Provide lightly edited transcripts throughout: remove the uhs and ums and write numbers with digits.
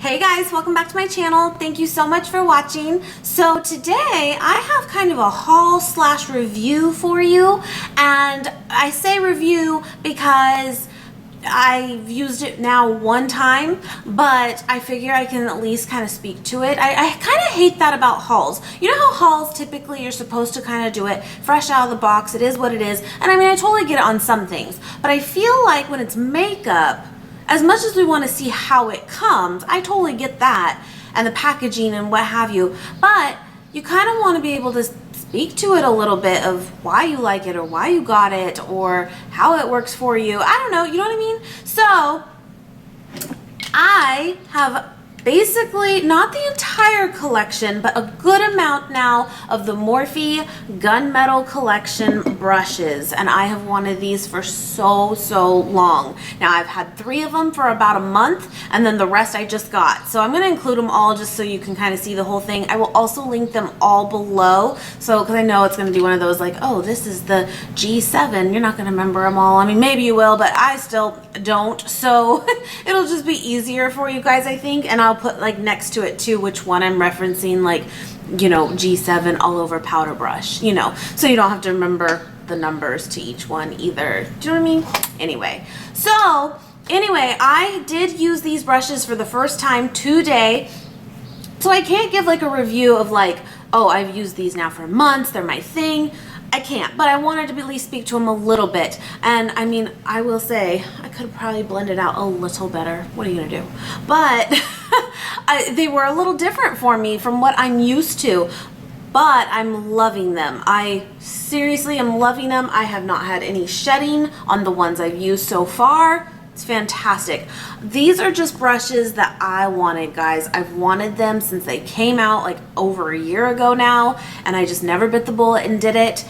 Hey guys, welcome back to my channel. Thank you so much for watching. So today I have kind of a haul slash review for you, and I say review because I've used it now one time, but I figure I can at least kind of speak to it. I kind of hate that about hauls. You know how hauls typically you're supposed to kind of do it fresh out of the box. It is what it is. And I mean, I totally get it on some things, but I feel like when it's makeup, as much as we want to see how it comes, I totally get that, and the packaging and what have you, but you kind of want to be able to speak to it a little bit of why you like it or why you got it or how it works for you. I don't know, you know what I mean? So I have basically not the entire collection, but a good amount now of the Morphe Gunmetal collection brushes, and I have wanted these for so long. Now I've had 3 of them for about a month, and then the rest I just got, so I'm going to include them all just so you can kind of see the whole thing. I will also link them all below, so because I know it's going to be one of those like, oh, this is the G7, you're not going to remember them all. I mean, maybe you will, but I still don't, so it'll just be easier for you guys, I think. And I'll put like next to it too which one I'm referencing, like, you know, G7 all over powder brush, you know, so you don't have to remember the numbers to each one either. Do you know what I mean? Anyway, so anyway, I did use these brushes for the first time today, so I can't give like a review of like, oh, I've used these now for months, they're my thing. I can't, but I wanted to at least speak to them a little bit. And I mean, I will say I could have probably blended out a little better. What are you gonna do? But they were a little different for me from what I'm used to, but I'm loving them. I seriously am loving them. I have not had any shedding on the ones I've used so far. It's fantastic. These are just brushes that I wanted, guys. I've wanted them since they came out like over a year ago now, and I just never bit the bullet and did it.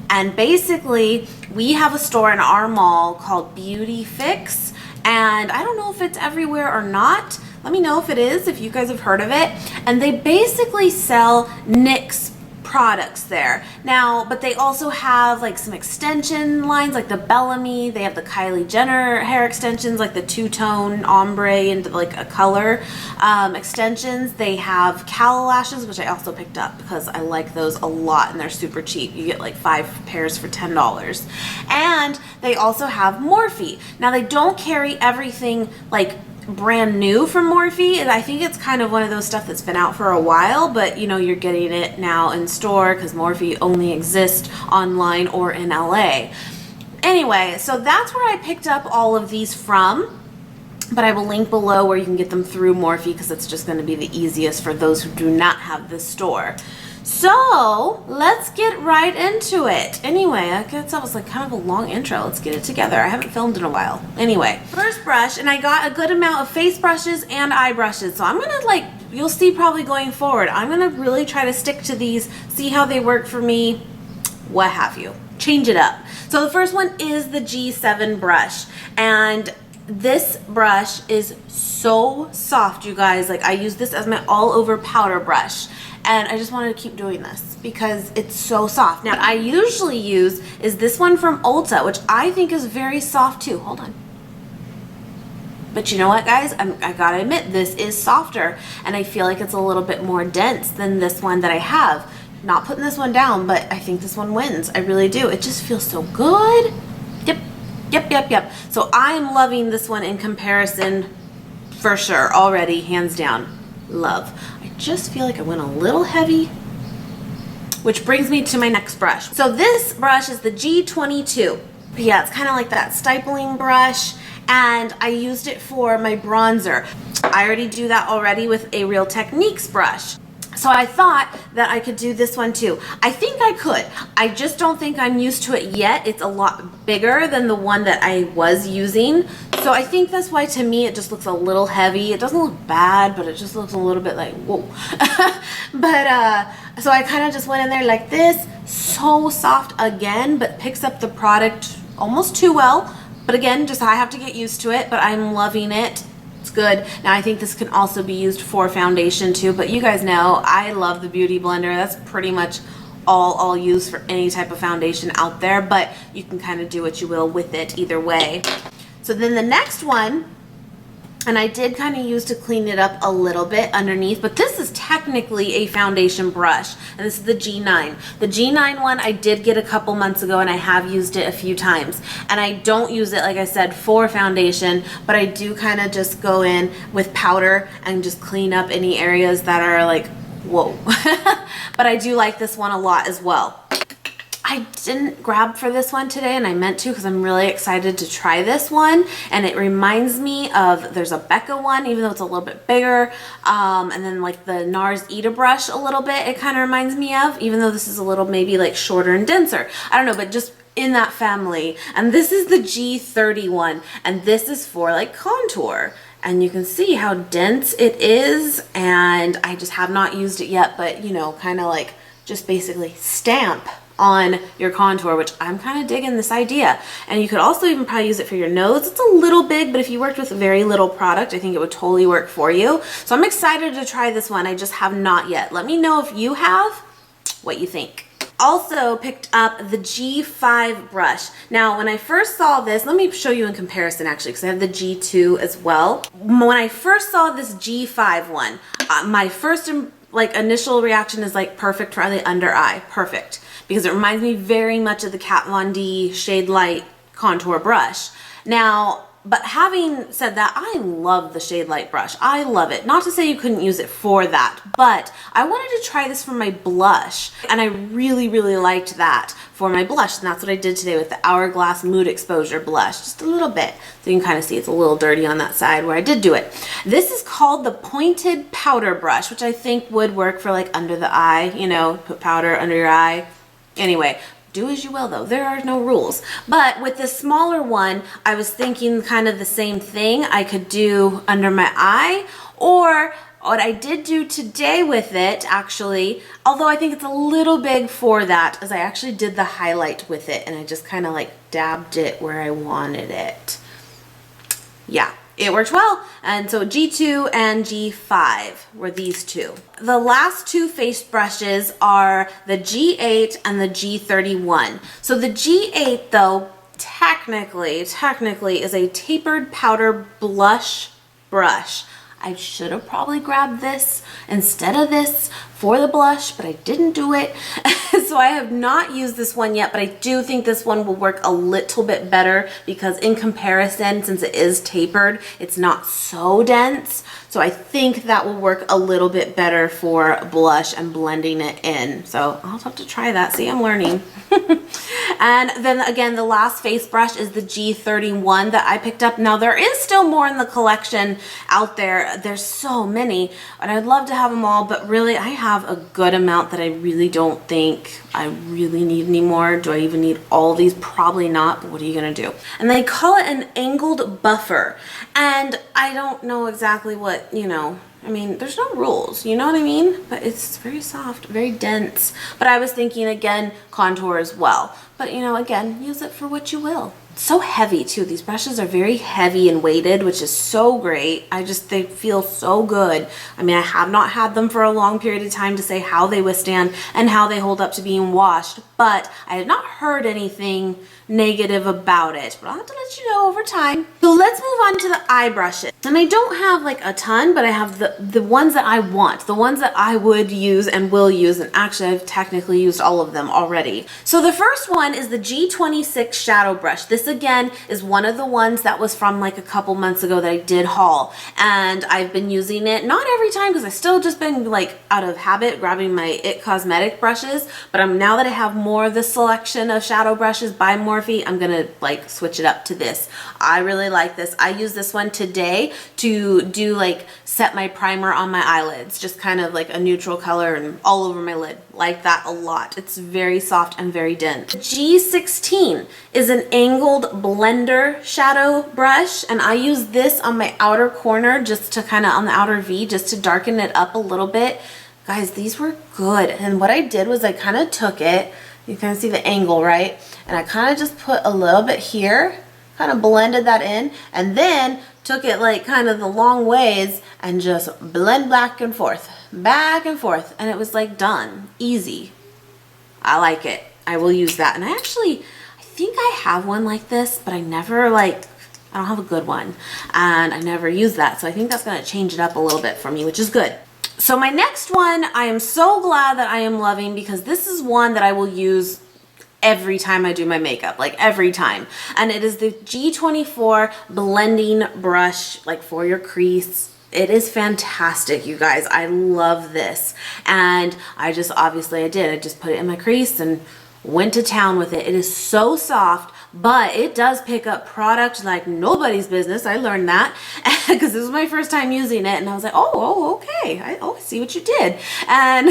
And basically, we have a store in our mall called Beauty Fix, and I don't know if it's everywhere or not. Let me know if it is, if you guys have heard of it. And they basically sell NYX products there now, but they also have like some extension lines like the Bellamy. They have the Kylie Jenner hair extensions, like the two-tone ombre and like a color extensions. They have cowl lashes, which I also picked up because I like those a lot and they're super cheap. You get like 5 pairs for $10. And they also have Morphe. Now they don't carry everything like brand new from Morphe, and I think it's kind of one of those stuff that's been out for a while, but you know, you're getting it now in store because Morphe only exists online or in LA. Anyway, so that's where I picked up all of these from, but I will link below where you can get them through Morphe because it's just going to be the easiest for those who do not have this store. So let's get right into it. Anyway, I guess that was like kind of a long intro. Let's get it together. I haven't filmed in a while. Anyway, first brush, and I got a good amount of face brushes and eye brushes. So I'm gonna, like, you'll see probably going forward, I'm gonna really try to stick to these, see how they work for me, what have you. Change it up. So the first one is the G7 brush, and this brush is so soft, you guys. Like, I use this as my all over powder brush, and I just wanted to keep doing this because it's so soft. Now, I usually use is this one from Ulta, which I think is very soft too. Hold on. But you know what, guys? I gotta admit, this is softer, and I feel like it's a little bit more dense than this one that I have. Not putting this one down, but I think this one wins. I really do. It just feels so good. Yep. So I'm loving this one in comparison for sure already, hands down. Love. I just feel like I went a little heavy, which brings me to my next brush. So this brush is the G22. Yeah, it's kind of like that stippling brush, and I used it for my bronzer. I already do that already with a Real Techniques brush. So I thought that I could do this one too. I think I could. I just don't think I'm used to it yet. It's a lot bigger than the one that I was using. So I think that's why to me it just looks a little heavy. It doesn't look bad, but it just looks a little bit like, whoa. But so I kind of just went in there like this. So soft again, but picks up the product almost too well. But again, just I have to get used to it, but I'm loving it. It's good. Now I think this can also be used for foundation too, but you guys know I love the Beauty Blender. That's pretty much all I'll use for any type of foundation out there, but you can kind of do what you will with it either way. So then the next one And I did kind of use to clean it up a little bit underneath, but this is technically a foundation brush, and this is the G9. The G9 one I did get a couple months ago, and I have used it a few times. And I don't use it, like I said, for foundation, but I do kind of just go in with powder and just clean up any areas that are like, whoa. But I do like this one a lot as well. I didn't grab for this one today, and I meant to because I'm really excited to try this one. And it reminds me of, there's a Becca one, even though it's a little bit bigger. And then like the NARS Ita brush a little bit, it kind of reminds me of, even though this is a little maybe like shorter and denser. I don't know, but just in that family. And this is the G30 one, and this is for like contour. And you can see how dense it is, and I just have not used it yet, but you know, kind of like just basically stamp on your contour, which I'm kind of digging this idea. And you could also even probably use it for your nose. It's a little big, but if you worked with very little product, I think it would totally work for you. So I'm excited to try this one. I just have not yet. Let me know if you have, what you think. Also picked up the G5 brush. Now, when I first saw this, let me show you in comparison actually, because I have the G2 as well. When I first saw this G5 one, my first like initial reaction is like perfect for the under eye, perfect. Because it reminds me very much of the Kat Von D Shade Light contour brush. Now, but having said that, I love the Shade Light brush. I love it. Not to say you couldn't use it for that, but I wanted to try this for my blush, and I really, really liked that for my blush, and that's what I did today with the Hourglass Mood Exposure blush, just a little bit. So you can kind of see it's a little dirty on that side where I did do it. This is called the Pointed Powder Brush, which I think would work for like under the eye, you know, put powder under your eye. Anyway, do as you will though, there are no rules. But with the smaller one, I was thinking kind of the same thing I could do under my eye, or what I did do today with it actually, although I think it's a little big for that, is I actually did the highlight with it, and I just kind of like dabbed it where I wanted it. Yeah. It worked well. And so G2 and G5 were these two. The last two face brushes are the G8 and the G31. So the G8 though, technically is a tapered powder blush brush. I should have probably grabbed this instead of this for the blush, but I didn't do it. So I have not used this one yet, but I do think this one will work a little bit better because in comparison, since it is tapered, it's not so dense. So I think that will work a little bit better for blush and blending it in. So I'll have to try that. See, I'm learning. And then again, the last face brush is the G31 that I picked up. Now there is still more in the collection out there. There's so many, and I'd love to have them all, but really I have a good amount that I really don't think I really need anymore. Do I even need all these? Probably not, but what are you gonna do? And they call it an angled buffer. And I don't know exactly what, you know, I mean, there's no rules, you know what I mean? But it's very soft, very dense. But I was thinking, again, contour as well. But, you know, again, use it for what you will. It's so heavy, too. These brushes are very heavy and weighted, which is so great. They feel so good. I mean, I have not had them for a long period of time to say how they withstand and how they hold up to being washed. But I have not heard anything negative about it, but I'll have to let you know over time. So let's move on to the eye brushes. And I don't have like a ton, but I have the ones that I want, the ones that I would use and will use, and actually I've technically used all of them already. So the first one is the G26 shadow brush. This again is one of the ones that was from like a couple months ago that I did haul, and I've been using it, not every time because I still just been like out of habit grabbing my IT Cosmetic brushes, but now that I have more of the selection of shadow brushes by Morphe, I'm gonna like switch it up to this. I really like this. I use this one today to do like set my primer on my eyelids, just kind of like a neutral color and all over my lid. Like that a lot. It's very soft and very dense. G16 is an angled blender shadow brush, and I use this on my outer corner just to kind of on the outer V just to darken it up a little bit. Guys, these were good. And what I did was I kind of took it, you kind of see the angle, right? And I kind of just put a little bit here, kind of blended that in, and then took it like kind of the long ways and just blend back and forth, and it was like done, easy. I like it. I will use that. And I think I have one like this, but I never like I don't have a good one, and I never use that. So I think that's gonna change it up a little bit for me, which is good. So my next one, I am so glad that I am loving, because this is one that I will use every time I do my makeup, like every time. And it is the G24 blending brush, like for your crease. It is fantastic, you guys. I love this. And I just put it in my crease and went to town with it. It is so soft, but it does pick up product like nobody's business. I learned that because this was my first time using it, and I was like, oh, okay. I see what you did. And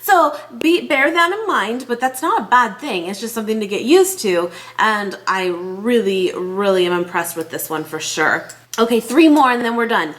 so bear that in mind, but that's not a bad thing. It's just something to get used to. And I really, really am impressed with this one for sure. Okay, 3 more and then we're done.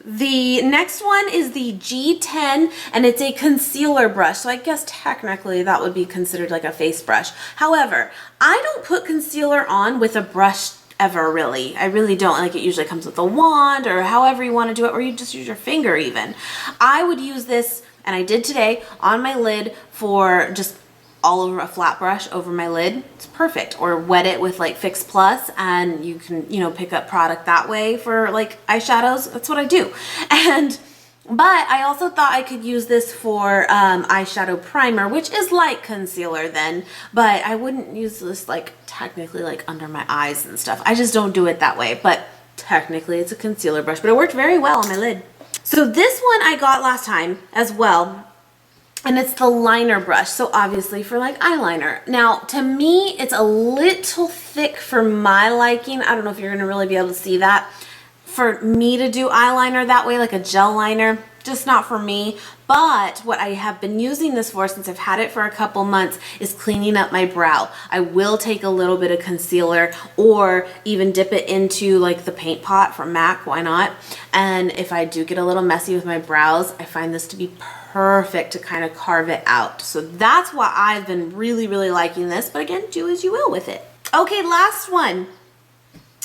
The next one is the G10, and it's a concealer brush. So I guess technically that would be considered like a face brush. However, I don't put concealer on with a brush ever, really. I really don't. Like, it usually comes with a wand or however you want to do it, or you just use your finger even. I would use this, and I did today, on my lid for just all over a flat brush over my lid. It's perfect. Or wet it with like Fix Plus, and you can, pick up product that way for like eyeshadows. That's what I do. But I also thought I could use this for eyeshadow primer, which is like concealer then, but I wouldn't use this like technically like under my eyes and stuff. I just don't do it that way, but technically it's a concealer brush, but it worked very well on my lid. So this one I got last time as well. And it's the liner brush, so obviously for like eyeliner. Now, to me, it's a little thick for my liking. I don't know if you're gonna really be able to see that. For me to do eyeliner that way, like a gel liner, just not for me. But what I have been using this for, since I've had it for a couple months, is cleaning up my brow. I will take a little bit of concealer or even dip it into like the paint pot from MAC, why not? And if I do get a little messy with my brows, I find this to be perfect to kind of carve it out. So that's why I've been really, really liking this. But again, do as you will with it. Okay, last one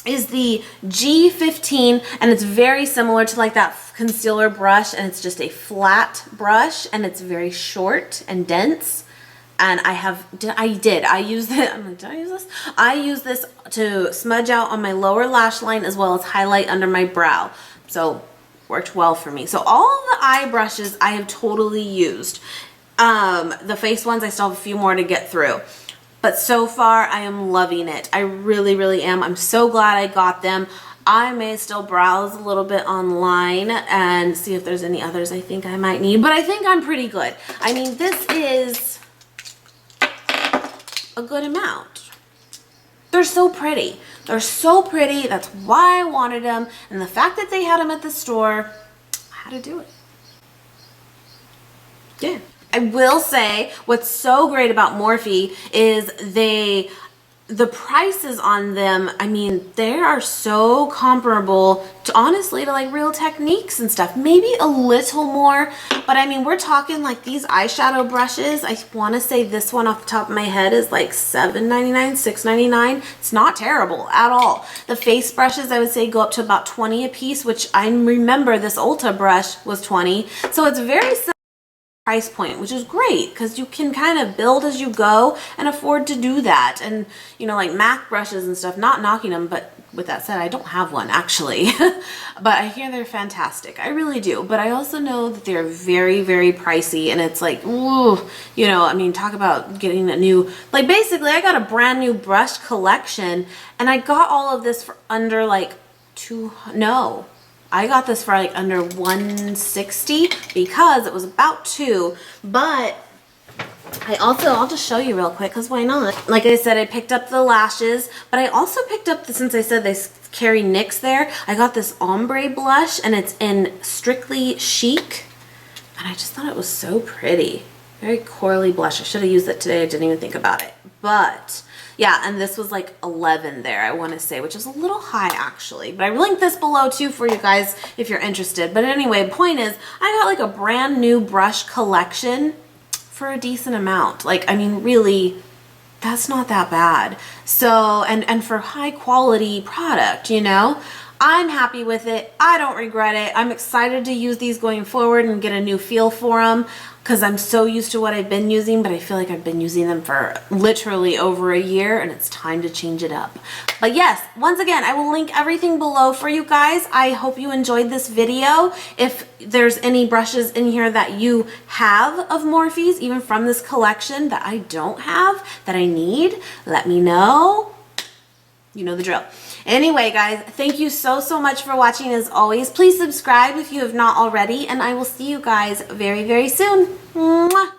is the G15, and it's very similar to like that concealer brush, and it's just a flat brush, and it's very short and dense. And I use this to smudge out on my lower lash line as well as highlight under my brow. So worked well for me. So all the eye brushes I have totally used. The face ones, I still have a few more to get through. But so far, I am loving it. I really, really am. I'm so glad I got them. I may still browse a little bit online and see if there's any others I think I might need. But I think I'm pretty good. I mean, this is a good amount. They're so pretty. They're so pretty. That's why I wanted them. And the fact that they had them at the store, I had to do it. Yeah. I will say what's so great about Morphe is the prices on them, I mean, they are so comparable to, honestly, to like Real Techniques and stuff. Maybe a little more, but I mean, we're talking like these eyeshadow brushes. I want to say this one off the top of my head is like $7.99, $6.99. It's not terrible at all. The face brushes, I would say, go up to about 20 a piece, which I remember this Ulta brush was 20. So it's very similar price point, which is great because you can kind of build as you go and afford to do that. And like MAC brushes and stuff, not knocking them, but with that said, I don't have one actually. But I hear they're fantastic. I really do. But I also know that they're very, very pricey, and it's like, ooh, I mean, talk about getting a new, like basically I got a brand new brush collection, and I got all of this for under like I got this for like under $160 because it was about $2. But I'll just show you real quick because why not? Like I said, I picked up the lashes, but I also picked up since I said they carry NYX there, I got this ombre blush, and it's in Strictly Chic, and I just thought it was so pretty. Very corally blush. I should have used it today. I didn't even think about it. But yeah, and this was like 11 there, I want to say, which is a little high actually. But I linked this below too for you guys if you're interested. But anyway, the point is, I got like a brand new brush collection for a decent amount. Like, I mean, really, that's not that bad. So, and for high quality product, I'm happy with it. I don't regret it. I'm excited to use these going forward and get a new feel for them because I'm so used to what I've been using, but I feel like I've been using them for literally over a year and it's time to change it up. But yes, once again, I will link everything below for you guys. I hope you enjoyed this video. If there's any brushes in here that you have of Morphe's, even from this collection that I don't have, that I need, let me know. You know the drill. Anyway, guys, thank you so much for watching as always. Please subscribe if you have not already, and I will see you guys very, very soon. Mwah!